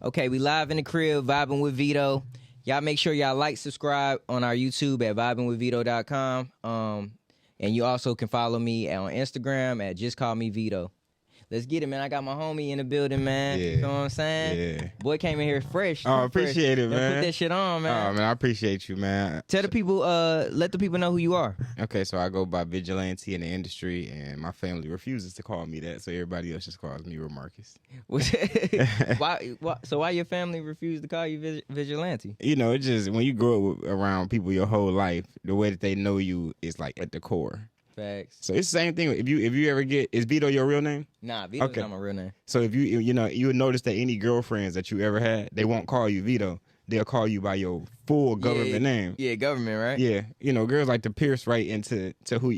Okay, we live in the crib, vibing with Veto. Y'all make sure y'all like, subscribe on our YouTube at vibingwithveto.com. And you also can follow me on Instagram at just call me Veto. Let's get it, man. I got my homie in the building, man. Yeah. You know what I'm saying? Yeah. Boy came in here fresh. Oh, appreciate it, man. Put that shit on, man. Oh, man, I appreciate you, man. Tell the people, let the people know who you are. Okay, so I go by Vigilante in the industry, and my family refuses to call me that, so everybody else just calls me Marcus. Why your family refused to call you Vigilante? You know, it's just when you grow up around people your whole life, the way that they know you is like at the core. Facts. So it's the same thing. If you ever get, is Veto your real name? Nah, Vito's not my real name. So if you would notice that any girlfriends that you ever had, they won't call you Veto. They'll call you by your full government name. Yeah, government, right? Yeah, girls like to pierce right into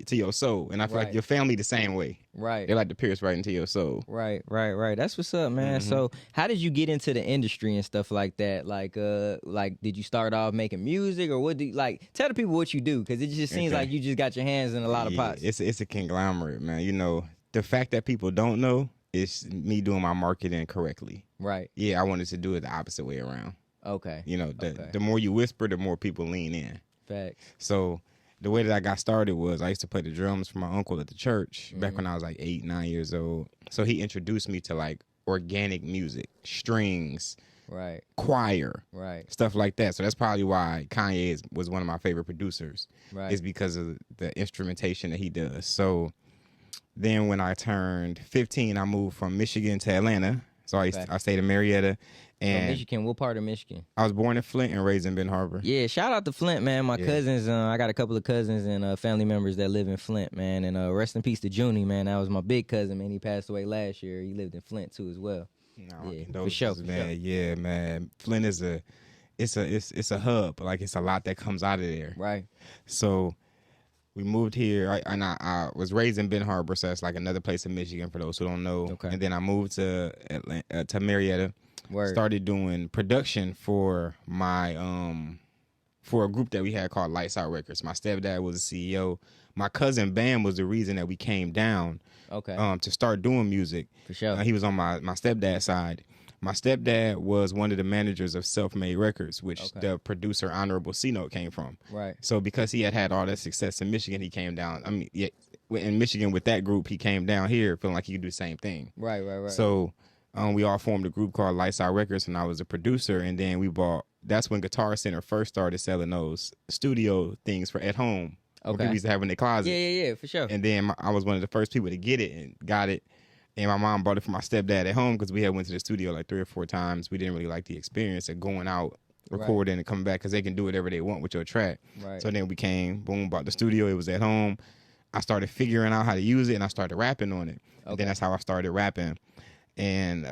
your soul, and I feel like your family the same way. Right. They like to pierce right into your soul. Right. That's what's up, man. Mm-hmm. So, how did you get into the industry and stuff like that? Like, did you start off making music, or what? Tell the people what you do, because it just seems like you just got your hands in a lot of pots. It's a conglomerate, man. The fact that people don't know is me doing my marketing correctly. Right. Yeah, I wanted to do it the opposite way around. Okay. The more you whisper, the more people lean in. Facts. So the way that I got started was I used to play the drums for my uncle at the church back when I was like 8, 9 years old. So he introduced me to like organic music, strings, right, choir, right, stuff like that. So that's probably why Kanye was one of my favorite producers. Right. Is because of the instrumentation that he does. So then when I turned 15, I moved from Michigan to Atlanta. So I stayed in Marietta. And Michigan, what part of Michigan? I was born in Flint and raised in Ben Harbor. Yeah, shout out to Flint, man. My cousins, I got a couple of cousins and family members that live in Flint, man. And rest in peace to Junie, man. That was my big cousin, man. He passed away last year. He lived in Flint too as well. No, yeah, for sure, man. Sure. Yeah, man. Flint is it's a hub. Like it's a lot that comes out of there. Right. So we moved here, and I was raised in Ben Harbor, so that's like another place in Michigan for those who don't know. Okay. And then I moved to Atlanta, to Marietta. Word. Started doing production for my for a group that we had called Lights Out Records. My stepdad was the CEO. My cousin Bam was the reason that we came down. Okay. To start doing music. For sure. He was on my stepdad's side. My stepdad was one of the managers of Self-Made Records, which the producer Honorable C-Note came from. Right. So because he had all that success in Michigan, he came down. I mean, in Michigan with that group, he came down here feeling like he could do the same thing. Right. So we all formed a group called Lights Out Records, and I was a producer. And then that's when Guitar Center first started selling those studio things for at home. Okay. People used to have in their closet. Yeah, for sure. And then I was one of the first people to get it and got it. And my mom bought it for my stepdad at home because we had went to the studio like 3 or 4 times. We didn't really like the experience of going out, recording, and coming back because they can do whatever they want with your track. Right. So then we came, boom, bought the studio. It was at home. I started figuring out how to use it, and I started rapping on it. Okay. And then that's how I started rapping. And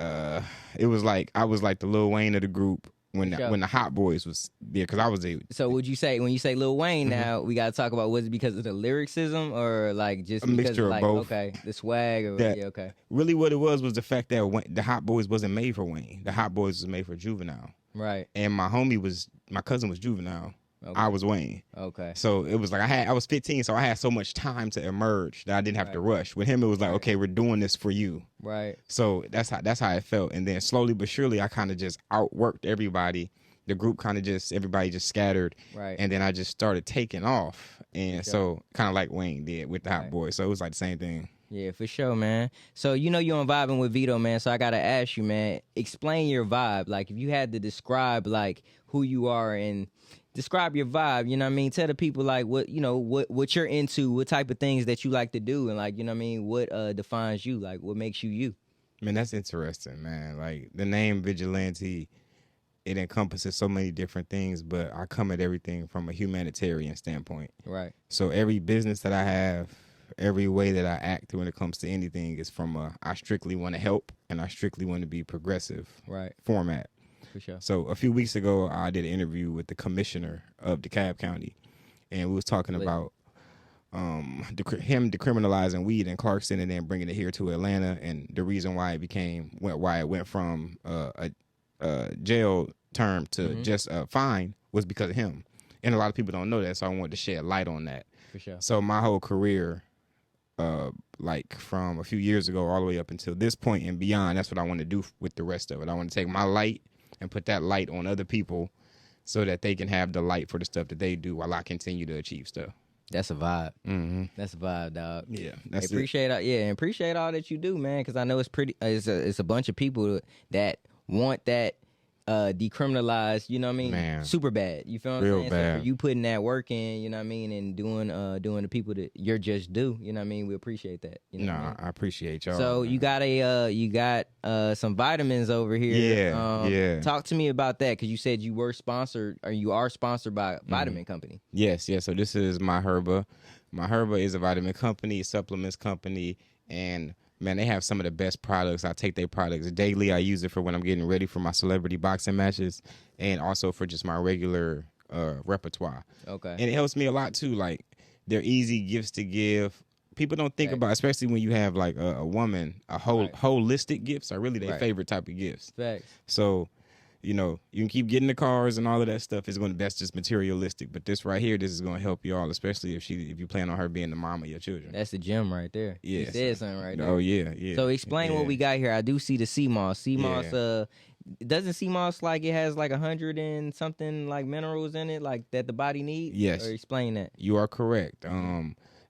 it was like I was like the Lil Wayne of the group when the Hot Boys was there, because I was a. So would you say, when you say Lil Wayne now, we got to talk about, was it because of the lyricism or like just a because mixture of of both? Okay, the swag or okay. Really what it was the fact that the Hot Boys wasn't made for Wayne. The Hot Boys was made for Juvenile. Right. And my cousin was Juvenile. Okay. I was Wayne. Okay. So it was like I was 15, so I had so much time to emerge that I didn't have to rush. With him, it was like, okay, we're doing this for you. Right. So that's how it felt. And then slowly but surely, I kind of just outworked everybody. The group everybody just scattered. Right. And then I just started taking off. And so kind of like Wayne did with the Hot Boys. So it was like the same thing. Yeah, for sure, man. So you're on Vibing with Veto, man. So I gotta ask you, man, explain your vibe. Like if you had to describe like who you are and describe your vibe, you know what I mean? Tell the people like what you're into, what type of things that you like to do, and like, you know what I mean, what defines you, like what makes you you. Man, that's interesting, man. Like the name Vigilante, it encompasses so many different things, but I come at everything from a humanitarian standpoint. Right. So every business that I have, every way that I act when it comes to anything is from I strictly want to help and I strictly want to be progressive format. For sure. So a few weeks ago, I did an interview with the commissioner of DeKalb County, and we was talking about him decriminalizing weed in Clarkston and then bringing it here to Atlanta, and the reason why it went from a jail term to just a fine was because of him. And a lot of people don't know that, so I wanted to shed light on that. For sure. So my whole career, like from a few years ago all the way up until this point and beyond, that's what I want to do with the rest of it. I want to take my light and put that light on other people so that they can have the light for the stuff that they do while I continue to achieve stuff. That's a vibe. Mm-hmm. That's a vibe, dog. Yeah, that's appreciate it. Yeah, and appreciate all that you do, man. Because I know it's pretty. It's a bunch of people that want that decriminalized. You know what I mean? Man. Super bad. You feel what Real I'm saying? bad. So for you putting that work in, you know what I mean, and doing the people that you're just do. You know what I mean? We appreciate that. You know what I mean? I appreciate y'all. So man. you got some vitamins over here. Yeah. Talk to me about that because you said you were sponsored or you are sponsored by a vitamin company. Yes. So this is My Herba. My Herba is a vitamin company, a supplements company, and man, they have some of the best products. I take their products daily. I use it for when I'm getting ready for my celebrity boxing matches and also for just my regular repertoire. Okay. And it helps me a lot too. Like, they're easy gifts to give. People don't think about, especially when you have like a woman, holistic gifts are really their favorite type of gifts. Facts. So, you know, you can keep getting the cars and all of that stuff. That's just materialistic. But this right here, this is going to help you all, especially if you plan on her being the mom of your children. That's the gem right there. Yeah. You said something right there. Oh, yeah. So explain what we got here. I do see the sea moss. Sea moss, doesn't sea moss like it has like 100 and something like minerals in it, like that the body needs? Yes. Or explain that. You are correct.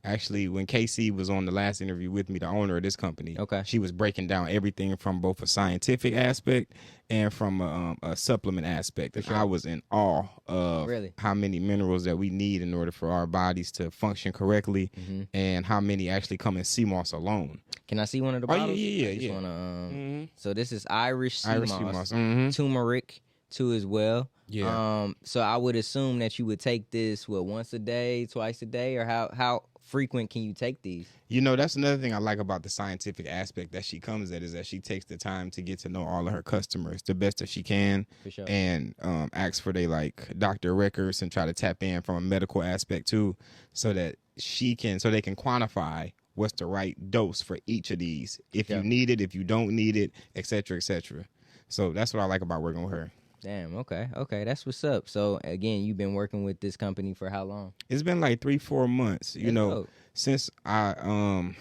Actually, when KC was on the last interview with me, the owner of this company, she was breaking down everything from both a scientific aspect and from a supplement aspect. And I was in awe of how many minerals that we need in order for our bodies to function correctly, and how many actually come in sea moss alone. Can I see one of the bottles? Yeah. Wanna, So this is Irish sea moss. Mm-hmm. Turmeric too as well. Yeah. So I would assume that you would take this once a day, twice a day, or how frequent can you take these? You know, that's another thing I like about the scientific aspect that she comes at, is that she takes the time to get to know all of her customers the best that she can. For sure. And ask for their like doctor records and try to tap in from a medical aspect too, so that they can quantify what's the right dose for each of these. If you need it, if you don't need it, et cetera, et cetera. So that's what I like about working with her. Damn, okay, that's what's up. So again, you've been working with this company for how long? It's been like 3-4 months. You know, dope. Since I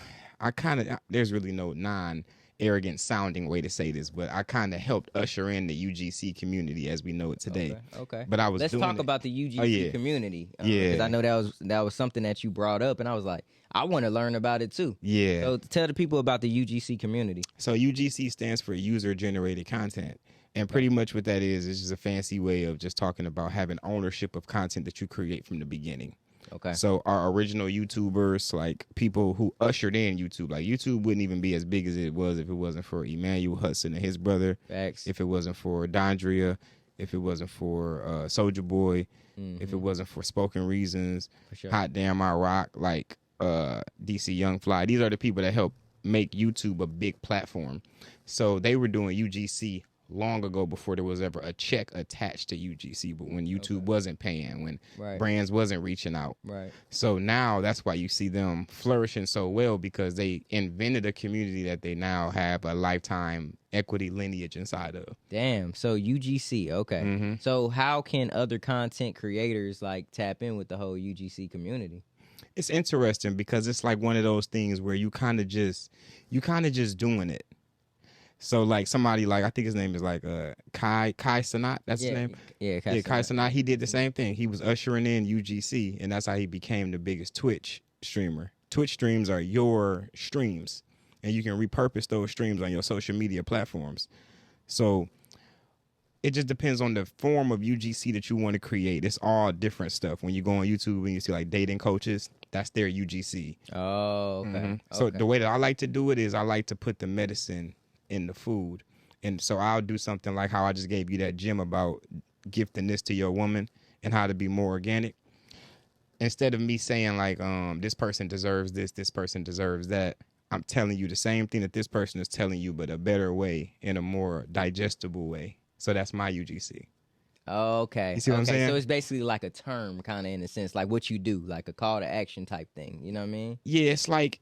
kind of, there's really no non-arrogant sounding way to say this, but I kind of helped usher in the UGC community as we know it today. Okay. But let's talk about the UGC community. Because I know that was something that you brought up, and I was like, I want to learn about it too. Yeah. So tell the people about the UGC community. So UGC stands for user-generated content. And pretty much what that is just a fancy way of just talking about having ownership of content that you create from the beginning. Okay. So our original YouTubers, like people who ushered in YouTube, like YouTube wouldn't even be as big as it was if it wasn't for Emmanuel Hudson and his brother. Facts. If it wasn't for Dondria, if it wasn't for Soulja Boy, if it wasn't for Spoken Reasons, Hot Damn I Rock, like DC Young Fly. These are the people that helped make YouTube a big platform. So they were doing UGC long ago before there was ever a check attached to UGC, but when YouTube wasn't paying, when brands wasn't reaching out. Right. So now that's why you see them flourishing so well, because they invented a community that they now have a lifetime equity lineage inside of. Damn. So UGC, okay. Mm-hmm. So how can other content creators like tap in with the whole UGC community? It's interesting because it's like one of those things where you kind of just doing it. So like somebody like, I think his name is like Kai Sanat. That's his name. Yeah, Kai Sanat. He did the same thing. He was ushering in UGC, and that's how he became the biggest Twitch streamer. Twitch streams are your streams, and you can repurpose those streams on your social media platforms. So it just depends on the form of UGC that you want to create. It's all different stuff. When you go on YouTube and you see like dating coaches, that's their UGC. Oh, okay. Mm-hmm. So the way that I like to do it is I like to put the medicine in the food. And so I'll do something like how I just gave you that gem about gifting this to your woman and how to be more organic. Instead of me saying like, this person deserves this person deserves that, I'm telling you the same thing that this person is telling you, but a better way, in a more digestible way. So that's my UGC. Okay. You see what I'm saying? So it's basically like a term, kind of in a sense, like what you do, like a call to action type thing. You know what I mean? Yeah, it's like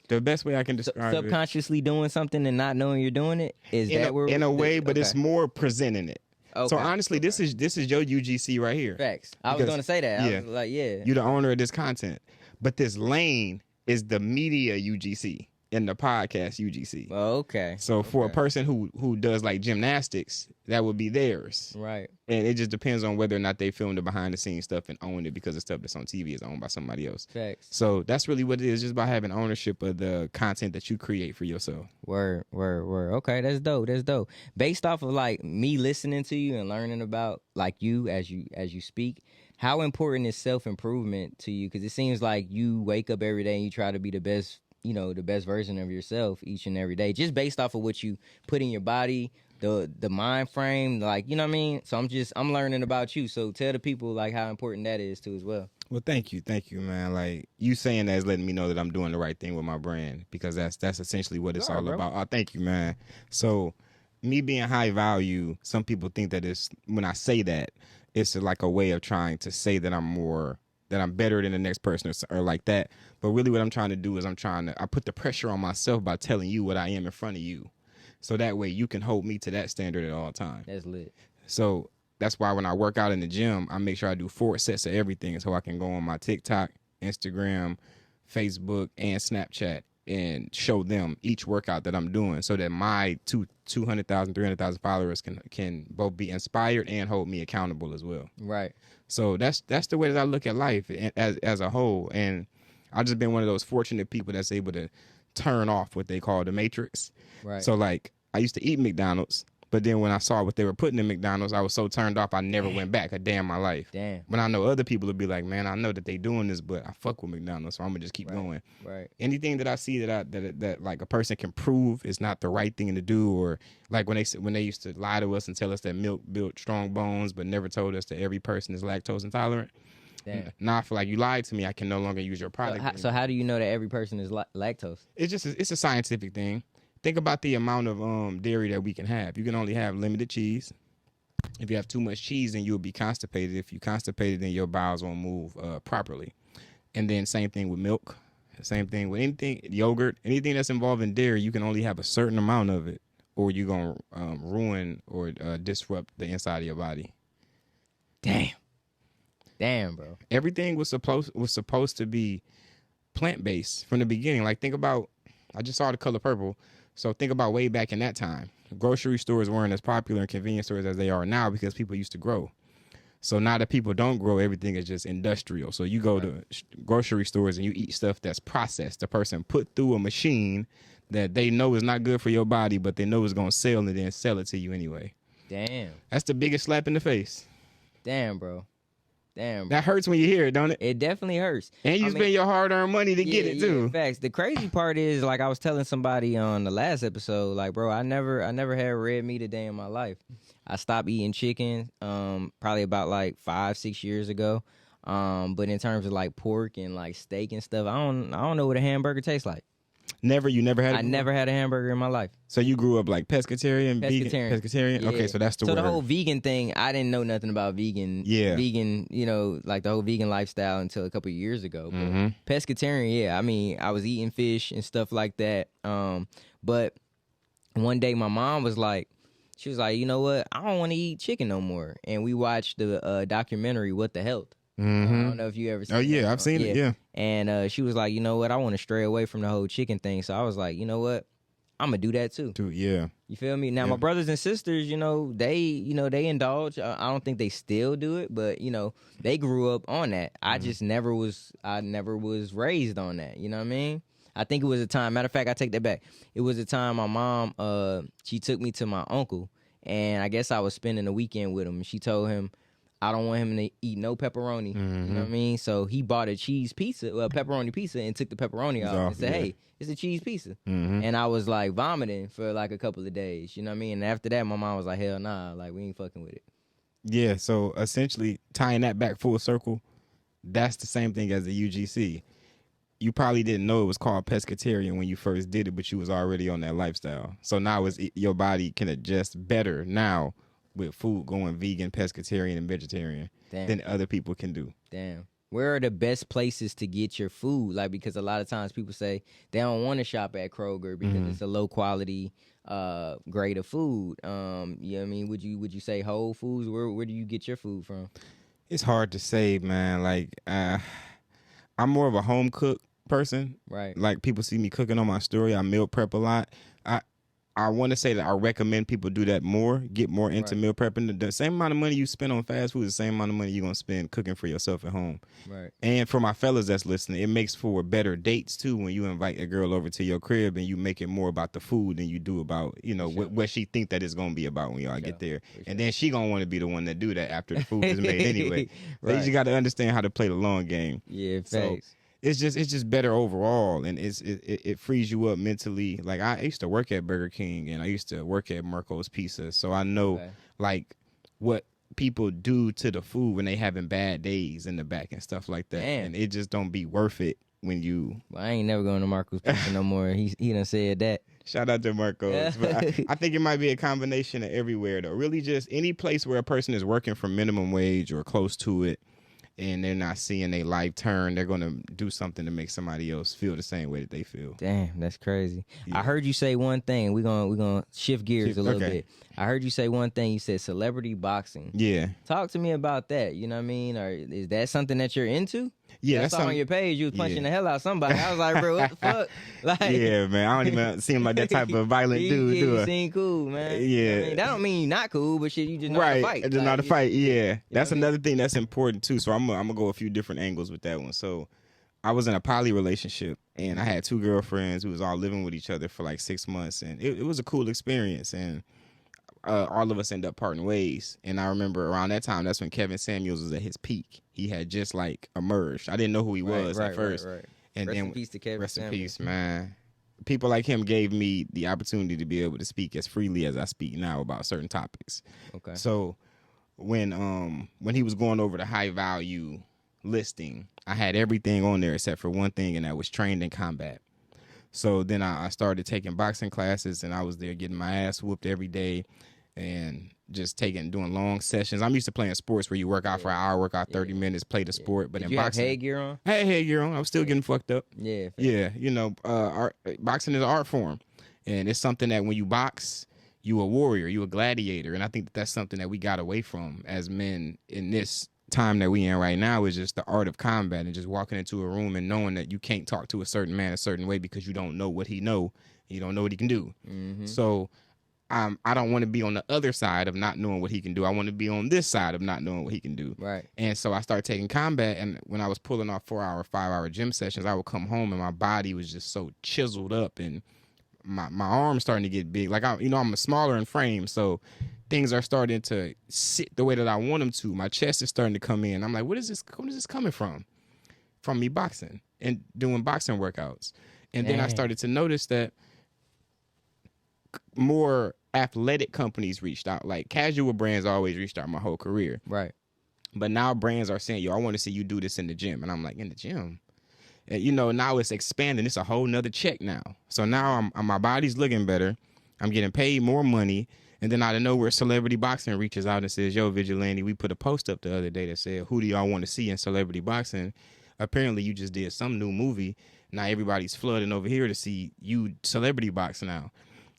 the best way I can describe subconsciously doing something and not knowing you're doing it. In a way, but it's more presenting it. Okay. So honestly, this is your UGC right here. Facts. I was gonna say that. I was like, you're the owner of this content, but this lane is the media UGC. in the podcast UGC. Oh, okay. So for a person who does like gymnastics, that would be theirs. Right. And it just depends on whether or not they film the behind the scenes stuff and own it, because the stuff that's on TV is owned by somebody else. Facts. So that's really what it is, just by having ownership of the content that you create for yourself. Word. Okay, that's dope. Based off of like me listening to you and learning about like you as you speak, how important is self-improvement to you? Because it seems like you wake up every day and you try to be the best, the best version of yourself each and every day, just based off of what you put in your body, the mind frame, like, you know what I mean? So I'm learning about you. So tell the people like how important that is too as well. Well, thank you, man. Like, you saying that is letting me know that I'm doing the right thing with my brand, because that's essentially what it's all about. Oh, thank you, man. So me being high value, some people think that when I say that, it's like a way of trying to say that I'm better than the next person or like that. But really what I'm trying to do is I put the pressure on myself by telling you what I am in front of you. So that way you can hold me to that standard at all times. That's lit. So that's why when I work out in the gym, I make sure I do 4 sets of everything, so I can go on my TikTok, Instagram, Facebook, and Snapchat and show them each workout that I'm doing, so that my 200,000, 300,000 followers can both be inspired and hold me accountable as well. Right. So that's the way that I look at life as a whole. And I've just been one of those fortunate people that's able to turn off what they call the matrix. Right. So like, I used to eat McDonald's, but then when I saw what they were putting in McDonald's, I was so turned off I never went back a day in my life. Damn. But I know other people would be like, man, I know that they doing this, but I fuck with McDonald's, so I'm gonna just keep going. Right. Anything that I see that like a person can prove is not the right thing to do, or like when they used to lie to us and tell us that milk built strong bones, but never told us that every person is lactose intolerant. Damn. Now I feel like you lied to me. I can no longer use your product. So how do you know that every person is lactose? It's a scientific thing. Think about the amount of dairy that we can have. You can only have limited cheese. If you have too much cheese, then you'll be constipated. If you're constipated, then your bowels won't move properly. And then same thing with milk. Same thing with anything, yogurt, anything that's involved in dairy, you can only have a certain amount of it, or you're going to ruin or disrupt the inside of your body. Damn, bro. Everything was supposed to be plant-based from the beginning. Like, think about, I just saw The Color Purple. So think about way back in that time. Grocery stores weren't as popular and convenience stores as they are now, because people used to grow. So now that people don't grow, everything is just industrial. So you go to grocery stores and you eat stuff that's processed. The person put through a machine that they know is not good for your body, but they know is going to sell, and then sell it to you anyway. Damn. That's the biggest slap in the face. Damn, bro. That hurts when you hear it, don't it? It definitely hurts. And you spend your hard-earned money to get it too. Facts. The crazy part is, like I was telling somebody on the last episode, like, bro, I never had red meat a day in my life. I stopped eating chicken probably about like 5-6 years ago. But in terms of like pork and like steak and stuff, I don't know what a hamburger tastes like. You never had it? I never had a hamburger in my life. So you grew up like pescatarian? Pescatarian? Yeah. Okay, so that's the word. So the whole vegan thing, I didn't know nothing about vegan. Yeah. Vegan, like the whole vegan lifestyle until a couple of years ago. But pescatarian, yeah. I mean, I was eating fish and stuff like that. But one day my mom was like, she was like, you know what? I don't want to eat chicken no more. And we watched the documentary, What the Health. I don't know if you ever seen it. Oh, yeah, I've seen it, yeah. And she was like, you know what? I want to stray away from the whole chicken thing. So I was like, you know what? I'm going to do that too. Yeah. You feel me? Now, my brothers and sisters, they indulge. I don't think they still do it, but, they grew up on that. I just never was raised on that. You know what I mean? I think it was a time. Matter of fact, I take that back. It was a time my mom, she took me to my uncle, and I guess I was spending the weekend with him, and she told him, I don't want him to eat no pepperoni. You know what I mean? So he bought a cheese pizza, pepperoni pizza, and took the pepperoni off and said, hey, it's a cheese pizza. And I was like vomiting for like a couple of days. You know what I mean? And after that, my mom was like, hell nah, like we ain't fucking with it. Yeah, so essentially tying that back full circle, that's the same thing as the UGC. You probably didn't know it was called pescatarian when you first did it, but you was already on that lifestyle. So now your body can adjust better now with food going vegan, pescatarian, and vegetarian than other people can do. Damn. Where are the best places to get your food? Like, because a lot of times people say they don't want to shop at Kroger because it's a low quality grade of food. You know what I mean? Would you say Whole Foods? Where do you get your food from? It's hard to say, man. Like, I'm more of a home cook person. Right. Like people see me cooking on my story. I meal prep a lot. I want to say that I recommend people do that more, get more into meal prepping. The same amount of money you spend on fast food is the same amount of money you're going to spend cooking for yourself at home. Right. And for my fellas that's listening, it makes for better dates too when you invite a girl over to your crib and you make it more about the food than you do about, you know, what she think that it's going to be about when y'all get there. And then she going to want to be the one that do that after the food is made anyway. So you just got to understand how to play the long game. Yeah, facts. So, it's just better overall, and it frees you up mentally. Like I used to work at Burger King and I used to work at Marco's Pizza, so I know like what people do to the food when they having bad days in the back and stuff like that. Damn. And it just don't be worth it when you. Well, I ain't never going to Marco's Pizza no more. He done said that. Shout out to Marco's. But I think it might be a combination of everywhere though. Really, just any place where a person is working for minimum wage or close to it, and they're not seeing their life turn, they're going to do something to make somebody else feel the same way that they feel. Damn, that's crazy. Yeah. I heard you say one thing. We're gonna shift gears a little bit. I heard you say one thing. You said celebrity boxing. Yeah. Talk to me about that. You know what I mean? Or is that something that you're into? Yeah, that's on your page. You was punching the hell out of somebody. I was like, bro, what the fuck? Like, yeah, man. I don't even seem like that type of violent dude. You seem cool, man. Yeah. You know what I mean? That don't mean you're not cool, but shit, you just know how to fight. Just know how to fight. Yeah, that's another thing that's important too. So I'm gonna go a few different angles with that one. So I was in a poly relationship, and I had 2 girlfriends who was all living with each other for like 6 months, and it was a cool experience. And all of us ended up parting ways. And I remember around that time, that's when Kevin Samuels was at his peak. He had just like emerged. I didn't know who he was at first. Right. And rest then in peace to Kevin rest Samuels. in peace, man. People like him gave me the opportunity to be able to speak as freely as I speak now about certain topics. Okay. So when he was going over the high value listing, I had everything on there except for one thing, and that was trained in combat. So then I started taking boxing classes, and I was there getting my ass whooped every day and just doing long sessions. I'm used to playing sports where you work out for an hour, work out 30 minutes, play the sport. But Did in you boxing, have headgear on? I had headgear on. I was still getting fucked up. Yeah. Yeah, you know, boxing is an art form, and it's something that when you box, you a warrior, you a gladiator, and I think that's something that we got away from as men in this time that we in right now, is just the art of combat and just walking into a room and knowing that you can't talk to a certain man a certain way because you don't know what he know, you don't know what he can do. Mm-hmm. So I don't want to be on the other side of not knowing what he can do. I want to be on this side of not knowing what he can do. Right. And so I started taking combat, and when I was pulling off 4-hour, 5-hour gym sessions, I would come home and my body was just so chiseled up, and my arms starting to get big. Like I'm smaller in frame, so things are starting to sit the way that I want them to. My chest is starting to come in. I'm like, what is this coming from? From me boxing and doing boxing workouts. And then I started to notice that more athletic companies reached out. Like casual brands always reached out my whole career. Right. But now brands are saying, yo, I want to see you do this in the gym. And I'm like, in the gym? And, now it's expanding. It's a whole nother check now. So now my body's looking better. I'm getting paid more money. And then out of nowhere, Celebrity Boxing reaches out and says, yo, Vigilante, we put a post up the other day that said, who do y'all want to see in Celebrity Boxing? Apparently you just did some new movie. Now everybody's flooding over here to see you celebrity box now.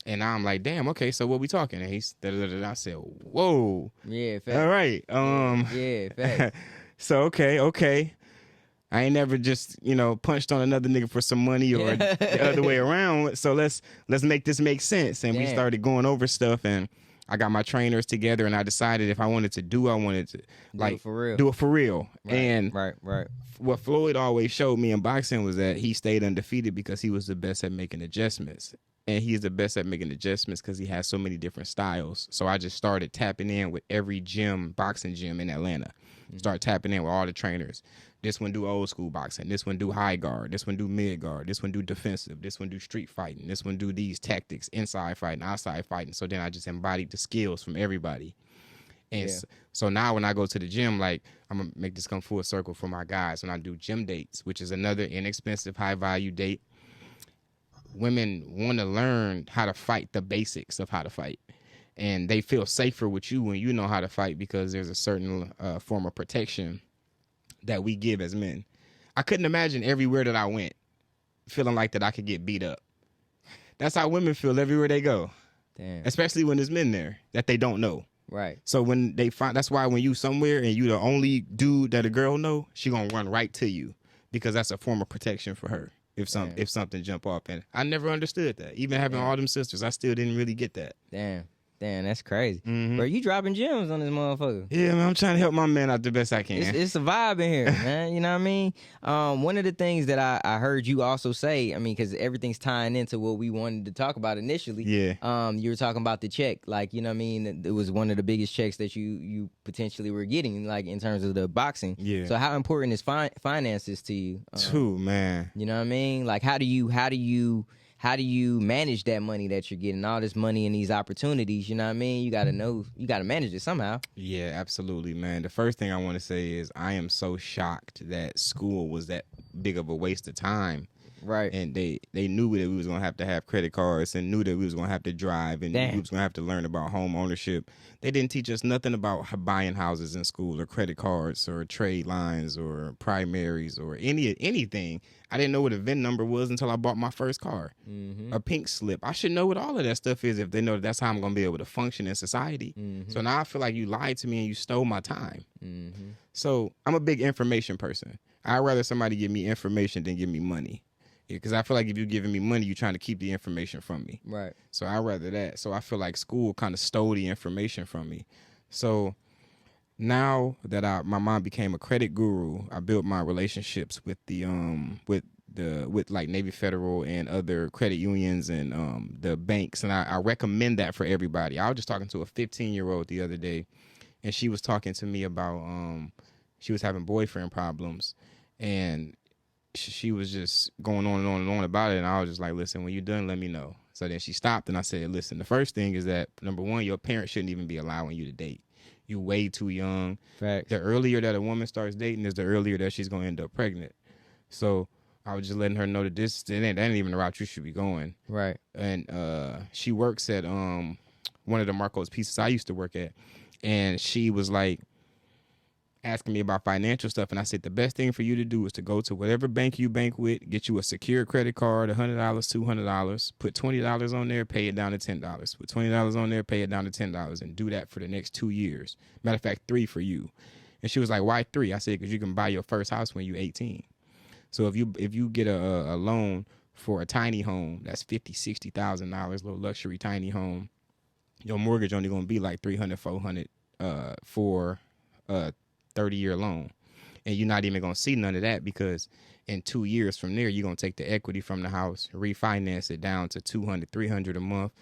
And now I'm like, damn, okay, so what we talking? And he's I said, whoa. Yeah, fact. All right. Yeah, fact. So okay. I ain't never just, punched on another nigga for some money or the other way around. So let's make this make sense. And we started going over stuff, and I got my trainers together, and I decided if I wanted to do it for real. Right, and right. What Floyd always showed me in boxing was that he stayed undefeated because he was the best at making adjustments. And he's the best at making adjustments because he has so many different styles. So I just started tapping in with every boxing gym in Atlanta. Start tapping in with all the trainers. This one do old school boxing. This one do high guard. This one do mid guard. This one do defensive. This one do street fighting. This one do these tactics, inside fighting, outside fighting. So then I just embodied the skills from everybody. And so now when I go to the gym, like I'm going to make this come full circle for my guys. When I do gym dates, which is another inexpensive, high value date, women want to learn how to fight, the basics of how to fight. And they feel safer with you when you know how to fight because there's a certain form of protection that we give as men. I couldn't imagine everywhere that I went feeling like that I could get beat up. That's how women feel everywhere they go. Damn. Especially when there's men there that they don't know. Right. So when they find, that's why when you somewhere and you the only dude that a girl know, she gonna run right to you because that's a form of protection for her. if something jump off. And I never understood that. Even having all them sisters, I still didn't really get that. Damn, that's crazy. Mm-hmm. Bro, you dropping gems on this motherfucker. Yeah, man, I'm trying to help my man out the best I can. It's a vibe in here, man. You know what I mean? One of the things that I heard you also say, I mean, because everything's tying into what we wanted to talk about initially. Yeah. You were talking about the check. Like, you know what I mean? It was one of the biggest checks that you potentially were getting, like, in terms of the boxing. Yeah. So how important is finances to you? Too, man. You know what I mean? Like, how do you manage that money that you're getting, all this money and these opportunities? You know what I mean? You got to manage it somehow. Yeah, absolutely, man. The first thing I want to say is I am so shocked that school was that big of a waste of time. Right. And they knew that we was going to have credit cards and knew that we was going to have to drive and we was going to have to learn about home ownership. They didn't teach us nothing about buying houses in school or credit cards or trade lines or primaries or anything. I didn't know what a VIN number was until I bought my first car. Mm-hmm. A pink slip. I should know what all of that stuff is if they know that's how I'm going to be able to function in society. Mm-hmm. So now I feel like you lied to me and you stole my time. Mm-hmm. So I'm a big information person. I'd rather somebody give me information than give me money. Because I feel like if you're giving me money, you're trying to keep the information from me. Right. So I'd rather that. So I feel like school kind of stole the information from me. So now that my mom became a credit guru, I built my relationships with with like Navy Federal and other credit unions and the banks, and I recommend that for everybody. I was just talking to a 15-year-old the other day, and she was talking to me about she was having boyfriend problems, and she was just going on and on and on about it, and I was just like, listen, when you're done, let me know. So then she stopped, and I said, listen, the first thing is that, number one, your parents shouldn't even be allowing you to date. You're way too young. Facts. The earlier that a woman starts dating is the earlier that she's going to end up pregnant. So I was just letting her know that that ain't even the route you should be going. Right. And she works at one of the Marcos Pieces I used to work at, and she was like, asking me about financial stuff, and I said the best thing for you to do is to go to whatever bank you bank with, get you a secure credit card, $100, $200, put $20 on there, pay it down to $10. Put $20 on there, pay it down to $10, and do that for the next 2 years. Matter of fact, 3 for you. And she was like, why 3? I said, because you can buy your first house when you're 18. So if you get a loan for a tiny home, that's $50,000, $60,000, little luxury tiny home, your mortgage only going to be like $300, $400 for 30-year loan, and you're not even gonna see none of that because in 2 years from there you're gonna take the equity from the house, refinance it down to $200, $300 a month,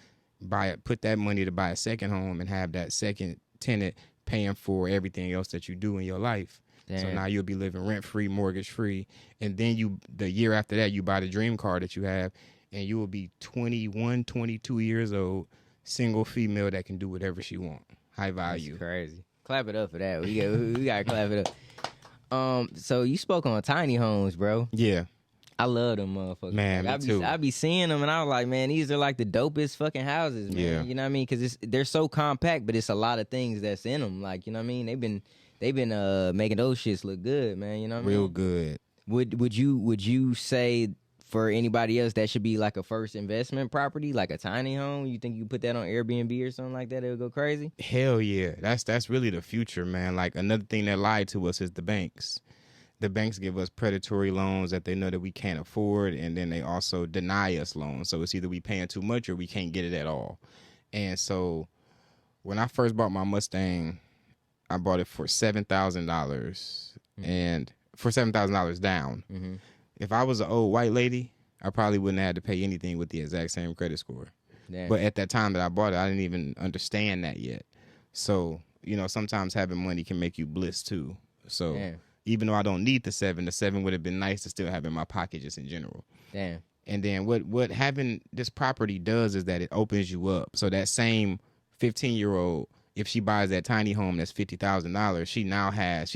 put that money to buy a second home, and have that second tenant paying for everything else that you do in your life. Damn. So now you'll be living rent free, mortgage free, and then the year after that you buy the dream car that you have, and you will be 21, 22 years old, single female that can do whatever she want. High value. That's crazy. Clap it up for that. We gotta clap it up. So you spoke on tiny homes, bro. Yeah. I love them motherfuckers. Man, me too. I be seeing them, and I was like, man, these are like the dopest fucking houses, man. Yeah. You know what I mean? Because they're so compact, but it's a lot of things that's in them. Like, you know what I mean? They've been making those shits look good, man. You know what I mean? Real good. Would you say for anybody else that should be like a first investment property, like a tiny home? You think you put that on Airbnb or something like that, it'll go crazy? Hell yeah. That's really the future, man. Like, another thing that lied to us is the banks. The banks give us predatory loans that they know that we can't afford, and then they also deny us loans. So it's either we paying too much or we can't get it at all. And so when I first bought my Mustang, I bought it for $7,000 and for $7,000 down. Mm-hmm. If I was an old white lady, I probably wouldn't have had to pay anything with the exact same credit score. Damn. But at that time that I bought it, I didn't even understand that yet. So, you know, sometimes having money can make you bliss too. So damn. Even though I don't need the 7 would have been nice to still have in my pocket just in general. Damn. And then what having this property does is that it opens you up. So that same 15-year-old, if she buys that tiny home that's $50,000, she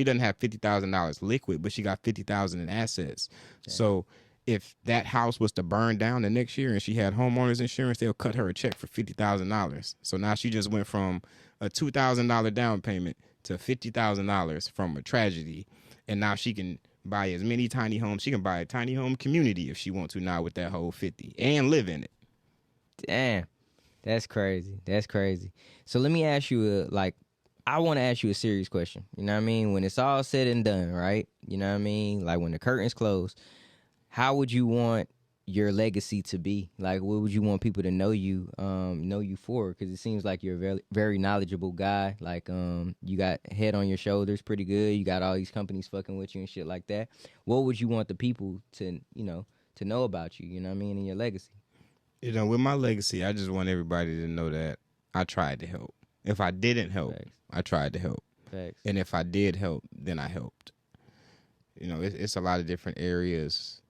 doesn't have $50,000 liquid, but she got $50,000 in assets. Yeah. So if that house was to burn down the next year and she had homeowners insurance, they'll cut her a check for $50,000. So now she just went from a $2,000 down payment to $50,000 from a tragedy, and now she can buy as many tiny homes. She can buy a tiny home community if she wants to now with that whole 50 and live in it. Damn. That's crazy. That's crazy. So let me ask you I want to ask you a serious question. You know what I mean? When it's all said and done, right? You know what I mean? Like when the curtains close, how would you want your legacy to be? Like, what would you want people to know you for? Because it seems like you're a very, very knowledgeable guy. Like, you got head on your shoulders pretty good. You got all these companies fucking with you and shit like that. What would you want the people to, to know about you, you know what I mean, and your legacy? With my legacy, I just want everybody to know that I tried to help. If I didn't help, Facts. I tried to help. Facts. And if I did help, then I helped. It's a lot of different areas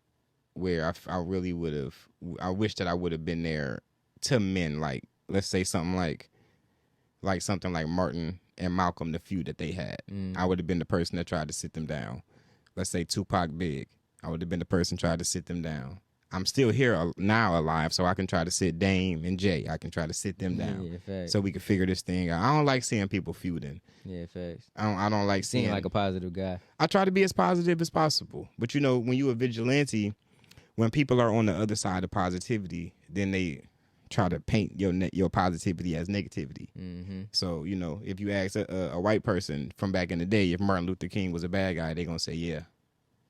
where I really would have, I wish that I would have been there to men, like, let's say something like something like Martin and Malcolm, the feud that they had. I would have been the person that tried to sit them down. Let's say Tupac Big. I would have been the person tried to sit them down. I'm still here now alive, so I can try to sit Dame and Jay. I can try to sit them down, so we can figure this thing out. I don't like seeing people feuding. Yeah, facts. I don't like seeing. Seem like a positive guy. I try to be as positive as possible, but when you a vigilante, when people are on the other side of positivity, then they try to paint your positivity as negativity. Mm-hmm. So if you ask a white person from back in the day if Martin Luther King was a bad guy, they're gonna say yeah.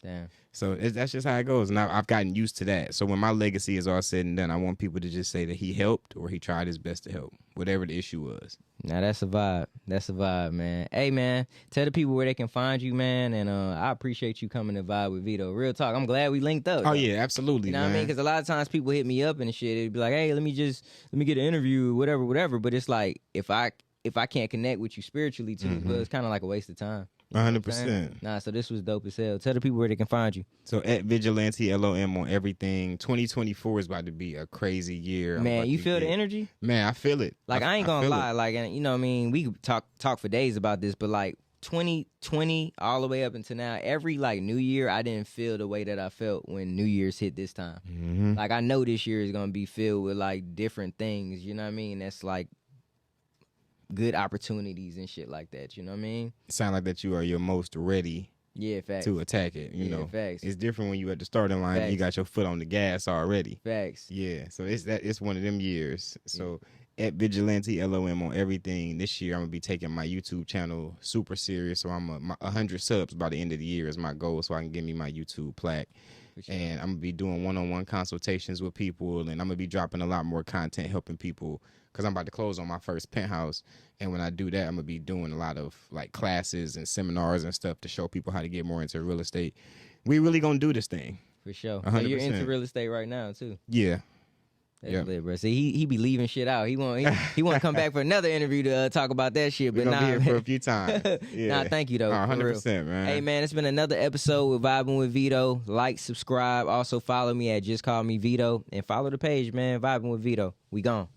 Damn. So that's just how it goes, and I've gotten used to that. So when my legacy is all said and done, I want people to just say that he helped or he tried his best to help, whatever the issue was. Now that's a vibe. That's a vibe, man. Hey, man, tell the people where they can find you, man, and I appreciate you coming to vibe with Veto. Real talk. I'm glad we linked up. Oh yeah, absolutely. You know man. what I mean? Because a lot of times people hit me up and shit. It'd be like, hey, let me get an interview, whatever. But it's like if I can't connect with you spiritually too, well, it's kind of like a waste of time. 100%. Nah, so this was dope as hell. Tell the people where they can find you. So at Vigilantelom on everything. 2024 is about to be a crazy year. Man, you feel the energy? Man, I feel it. Like I ain't gonna lie. Like, you know what I mean? We could talk for days about this, but like 2020 all the way up until now, every like New Year, I didn't feel the way that I felt when New Year's hit this time. Mm-hmm. Like I know this year is gonna be filled with like different things. You know what I mean? That's like good opportunities and shit like that. You know what I mean? It sound like that you are your most ready. Yeah, facts. To attack it. You know, facts. It's different when you at the starting line. And you got your foot on the gas already. Facts. Yeah, so it's one of them years. So at Vigilantelom on everything. This year I'm gonna be taking my YouTube channel super serious. So I'm 100 subs by the end of the year is my goal, so I can get me my YouTube plaque. Sure. And I'm gonna be doing one-on-one consultations with people, and I'm gonna be dropping a lot more content helping people because I'm about to close on my first penthouse. And when I do that, I'm gonna be doing a lot of like classes and seminars and stuff to show people how to get more into real estate. We really gonna do this thing. For sure. 100%. So you're into real estate right now too. Yeah. That's lit, bro. See, he be leaving shit out. He want to come back for another interview to talk about that shit. But nah, be here for a few times. Yeah. Nah, thank you though. 100%, man. Hey man, it's been another episode with Vibing with Veto. Like, subscribe. Also follow me at Just Call Me Veto, and follow the page, man. Vibing with Veto. We gone.